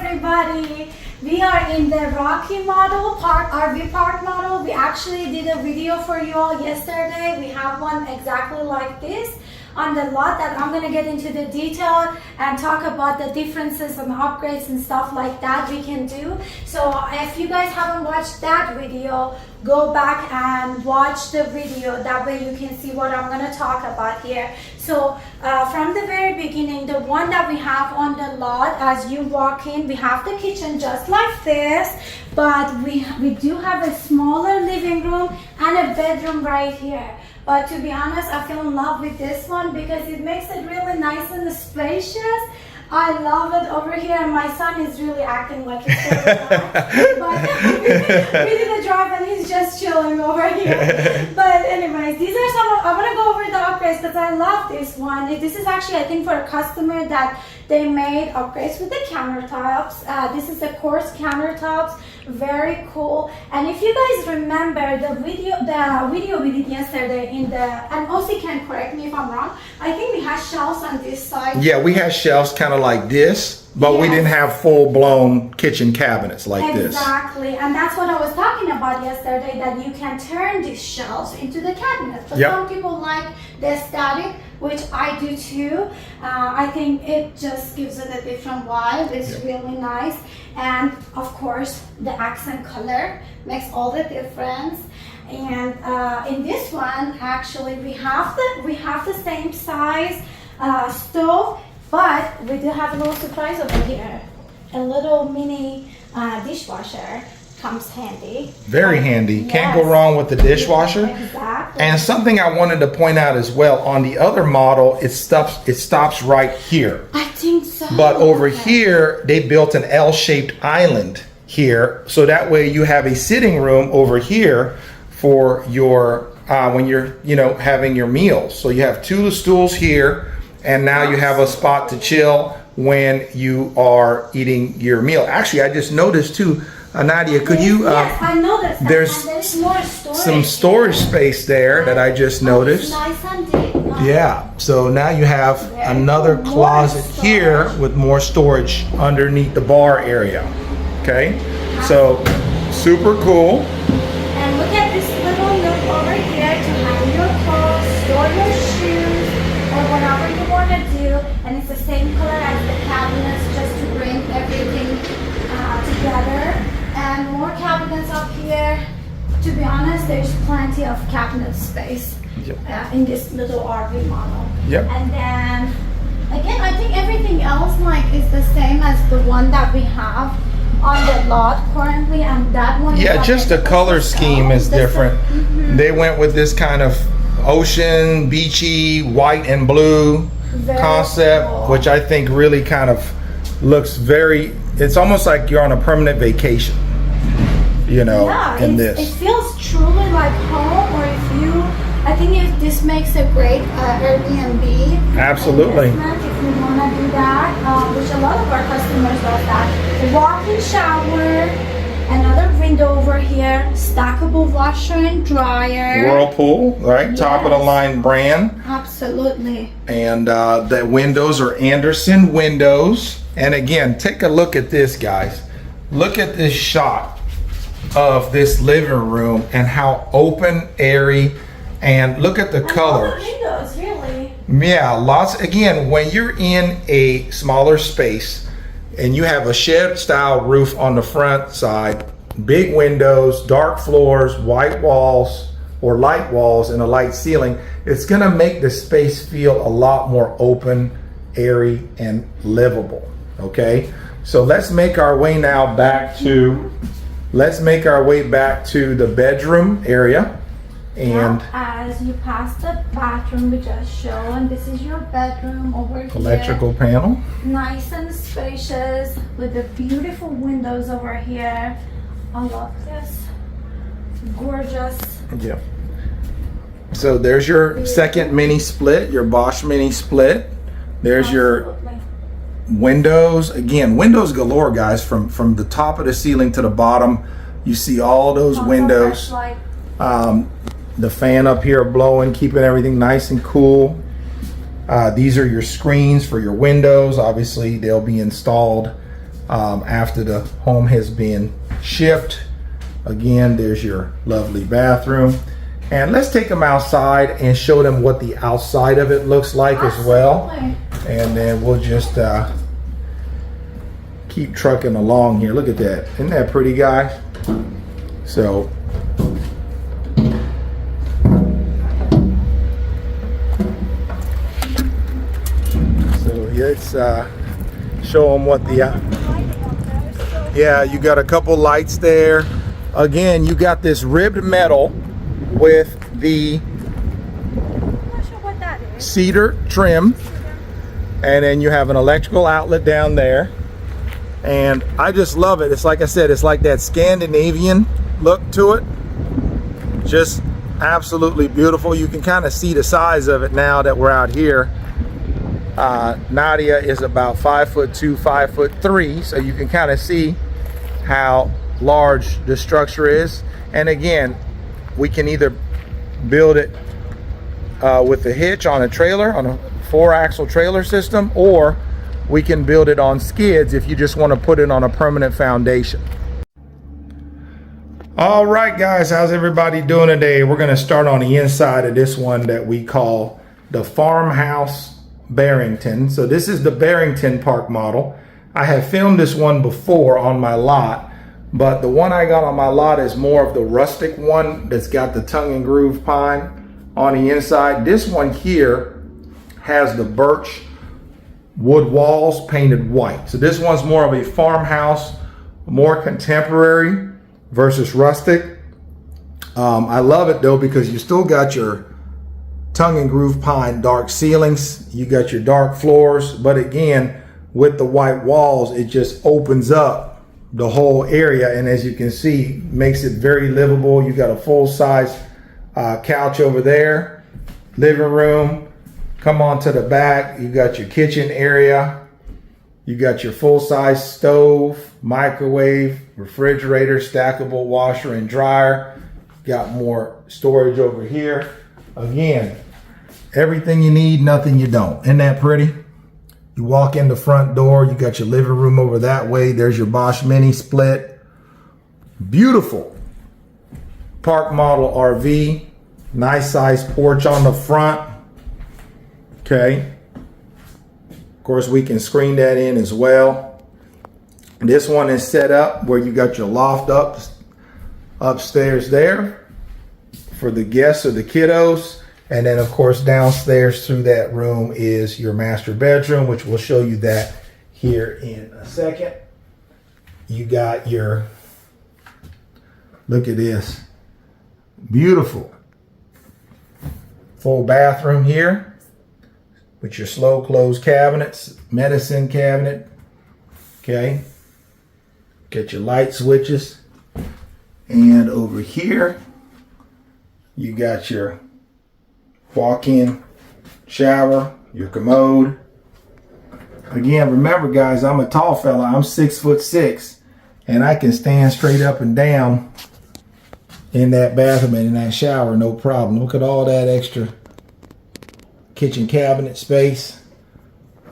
everybody. We are in the Rocky model, RV park model. We actually did a video for you all yesterday. We have one exactly like this on the lot that I'm gonna get into the detail and talk about the differences and upgrades and stuff like that we can do. So if you guys haven't watched that video, go back and watch the video. That way you can see what I'm gonna talk about here. So from the very beginning, the one that we have on the lot, as you walk in, we have the kitchen just like this, but we do have a smaller living room and a bedroom right here. But to be honest, I fell in love with this one because it makes it really nice and spacious. I love it over here, and my son is really acting like he's so but we did a drive and he's just chilling over here. But anyways, these are some of, I want to go over the upgrades because I love this one. This is actually, I think, for a customer that they made upgrades with the countertops. This is the coarse countertops, very cool. And if you guys remember the video we did yesterday and also can correct me if I'm wrong, I think we had shelves on this side. Yeah, we had shelves kind of like this, but yes, we didn't have full-blown kitchen cabinets like this. Exactly, and that's what I was talking about yesterday, that you can turn these shelves into the cabinets. But some people like the static, which I do too. I think it just gives it a different vibe. It's really nice. And of course, the accent color makes all the difference. And in this one, actually, we have the same size stove, but we do have a little surprise over here. A little mini dishwasher comes handy. Very handy. Yes. Can't go wrong with the dishwasher. Exactly. And something I wanted to point out as well, on the other model, it stops right here. I think so. But over here, they built an L-shaped island here, so that way you have a sitting room over here for your when you're having your meals. So you have two stools here, and now you have a spot to chill when you are eating your meal. Actually, I just noticed too, Nadia, could you? Yes, I noticed that. There's more storage. Some storage space there that I just noticed. Nice and deep. Yeah, so now you have another closet here with more storage underneath the bar area. Okay, so super cool. And look at this little nook over here to hang your clothes, store your shoes, or whatever you want to do. And it's the same color as the cabinets, just to bring everything together. And more cabinets up here. To be honest, there's plenty of cabinet space in this little RV model. Yep. And then again, I think everything else is the same as the one that we have on the lot currently, and that one. Yeah, just the color scheme is different. They went with this kind of ocean, beachy, white and blue concept, cool, which I think really kind of looks it's almost like you're on a permanent vacation, in this. It feels truly like home, or I think if this makes a great Airbnb. Absolutely. If you want to do that, which a lot of our customers love that. The walk-in shower, another window over here, stackable washer and dryer. Whirlpool, right? Yes. Top of the line brand. Absolutely. And the windows are Anderson windows. And again, take a look at this, guys. Look at this shot of this living room and how open, airy, and look at the colors. Windows, really. Yeah, lots. Again, when you're in a smaller space and you have a shed style roof on the front side, big windows, dark floors, white walls or light walls and a light ceiling, it's gonna make the space feel a lot more open, airy, and livable. Okay, so let's make our way now back to the bedroom area. And as you pass the bathroom we just showed, this is your bedroom over here. Electrical panel. Nice and spacious with the beautiful windows over here. I love this. Gorgeous. Yeah. So there's your second mini split, your Bosch mini split. There's your windows. Again, windows galore, guys. From the top of the ceiling to the bottom, you see all those windows. The fan up here blowing, keeping everything nice and cool. These are your screens for your windows. Obviously, they'll be installed after the home has been shipped. Again, there's your lovely bathroom. And let's take them outside and show them what the outside of it looks like as well. And then we'll just keep trucking along here. Look at that. Isn't that pretty, guys? So let's show them what the yeah, you got a couple lights there. Again, you got this ribbed metal with the cedar trim, and then you have an electrical outlet down there. And I just love it. It's like I said, it's like that Scandinavian look to it. Just absolutely beautiful. You can kind of see the size of it now that we're out here. Nadia is about 5'2", 5'3", so you can kind of see how large the structure is. And again, we can either build it with the hitch on a trailer, on a 4-axle trailer system, or we can build it on skids if you just want to put it on a permanent foundation. All right, guys, how's everybody doing today? We're going to start on the inside of this one that we call the Farmhouse Bington. So this is the Bington Park model. I have filmed this one before on my lot, but the one I got on my lot is more of the rustic one that's got the tongue and groove pine on the inside. This one here has the birch wood walls painted white. So this one's more of a farmhouse, more contemporary versus rustic. I love it though because you still got your tongue and groove pine dark ceilings, you got your dark floors, but again, with the white walls, it just opens up the whole area, and as you can see, makes it very livable. You got a full-size couch over there, living room. Come on to the back, you got your kitchen area, you got your full-size stove, microwave, refrigerator, stackable washer and dryer. Got more storage over here. Again, everything you need, nothing you don't. Isn't that pretty? You walk in the front door, you got your living room over that way. There's your Bosch Mini split. Beautiful park model RV. Nice size porch on the front. Okay. Of course, we can screen that in as well. This one is set up where you got your loft upstairs there for the guests or the kiddos. And then of course downstairs through that room is your master bedroom, which we'll show you that here in a second. You got your, look at this, beautiful full bathroom here with your slow close cabinets, medicine cabinet. Okay, get your light switches, and over here you got your walk-in shower, your commode. Again, remember guys, I'm a tall fella. I'm 6'6", and I can stand straight up and down in that bathroom and in that shower, no problem. Look at all that extra kitchen cabinet space.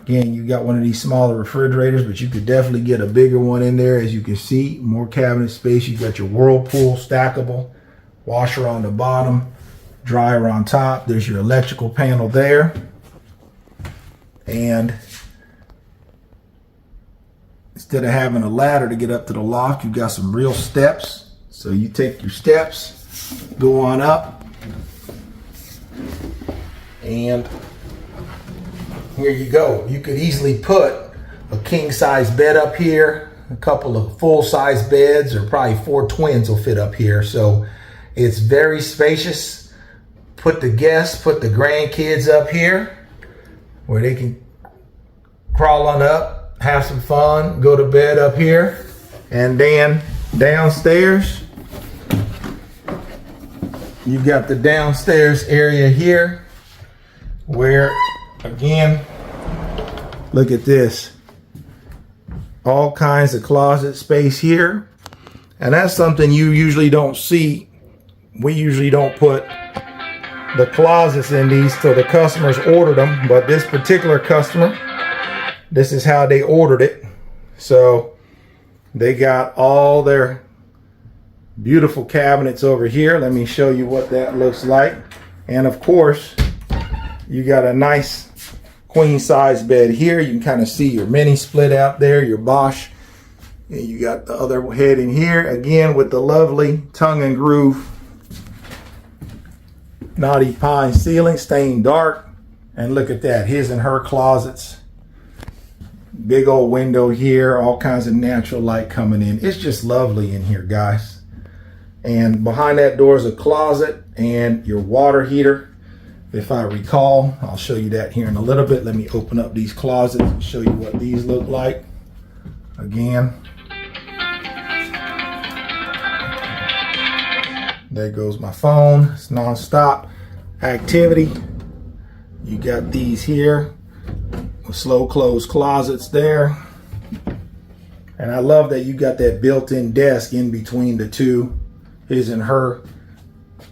Again, you got one of these smaller refrigerators, but you could definitely get a bigger one in there. As you can see, more cabinet space. You got your Whirlpool stackable washer on the bottom, dryer on top. There's your electrical panel there. And instead of having a ladder to get up to the loft, you've got some real steps. So you take your steps, go on up, and here you go. You could easily put a king-size bed up here, a couple of full-size beds, or probably 4 twins will fit up here. So it's very spacious. Put the guests, put the grandkids up here where they can crawl on up, have some fun, go to bed up here. And then downstairs, you've got the downstairs area here where, again, look at this. All kinds of closet space here. And that's something you usually don't see. We usually don't put the closets in these till the customers order them, but this particular customer, this is how they ordered it. So They got all their beautiful cabinets over here. Let me show you what that looks like. And of course, you got a nice queen size bed here. You can kind of see your mini split out there, your Bosch. And you got the other head in here again with the lovely tongue and groove knotty pine ceiling, stained dark. And look at that, his and her closets. Big old window here, all kinds of natural light coming in. It's just lovely in here, guys. And behind that door is a closet and your water heater. If I recall, I'll show you that here in a little bit. Let me open up these closets and show you what these look like. Again, there goes my phone. It's non-stop activity. You got these here with slow close closets there. And I love that you got that built-in desk in between the two his and her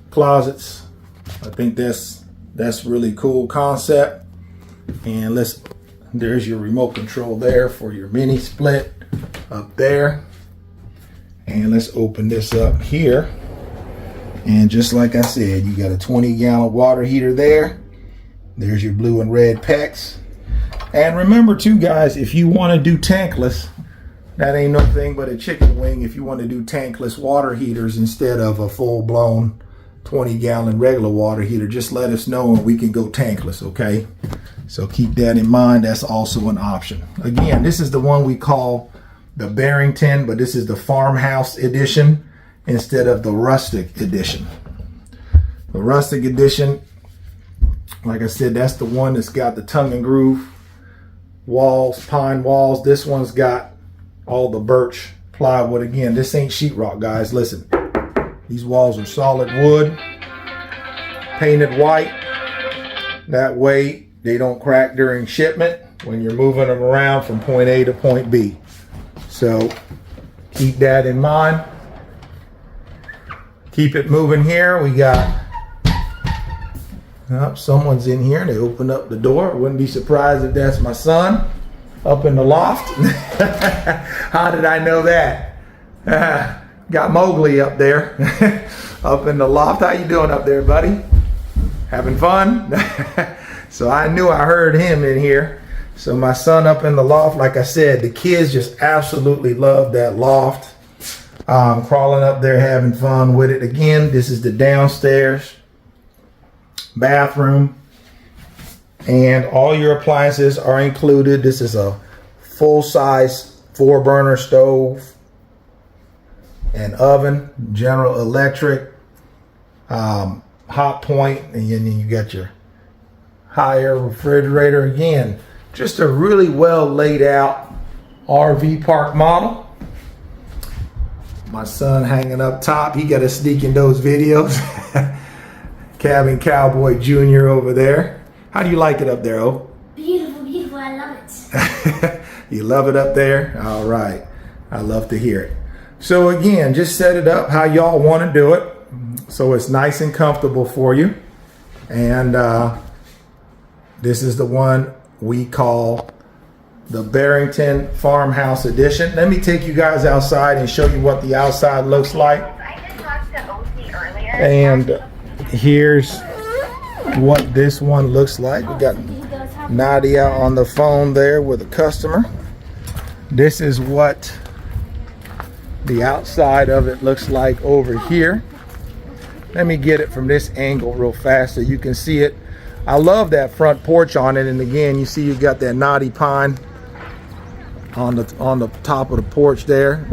closets. I think that's really cool concept. And there's your remote control there for your mini split up there. And let's open this up here. And just like I said, you got a 20-gallon water heater there. There's your blue and red PEX. And remember too, guys, if you want to do tankless, that ain't no thing but a chicken wing. If you want to do tankless water heaters instead of a full-blown 20-gallon regular water heater, just let us know and we can go tankless, okay? So keep that in mind. That's also an option. Again, this is the one we call the Barrington, but this is the Farmhouse edition instead of the Rustic edition. The Rustic edition, like I said, that's the one that's got the tongue and groove walls, pine walls. This one's got all the birch plywood. Again, this ain't sheetrock, guys. Listen, these walls are solid wood, painted white. That way they don't crack during shipment when you're moving them around from point A to point B. So keep that in mind. Keep it moving here. We got someone's in here and they opened up the door. Wouldn't be surprised if that's my son up in the loft. How did I know that? Got Mowgli up there up in the loft. How you doing up there, buddy? Having fun? So I knew I heard him in here. So my son up in the loft, like I said, the kids just absolutely love that loft. Crawling up there having fun with it. Again, this is the downstairs bathroom, and all your appliances are included. This is a full-size 4-burner stove and oven, General Electric, hot point, and then you got your high-air refrigerator. Again, just a really well laid out RV park model. My son hanging up top, he got to sneak in those videos. Cabin Cowboy Jr. over there. How do you like it up there, O? Beautiful, beautiful. I love it. You love it up there? All right. I love to hear it. So again, just set it up how y'all want to do it so it's nice and comfortable for you. And this is the one we call the Barrington Farmhouse Edition. Let me take you guys outside and show you what the outside looks like. I did talk to OC earlier. And here's what this one looks like. We got Nadia on the phone there with a customer. This is what the outside of it looks like over here. Let me get it from this angle real fast so you can see it. I love that front porch on it, and again, you see you got that knotty pine on the top of the porch there.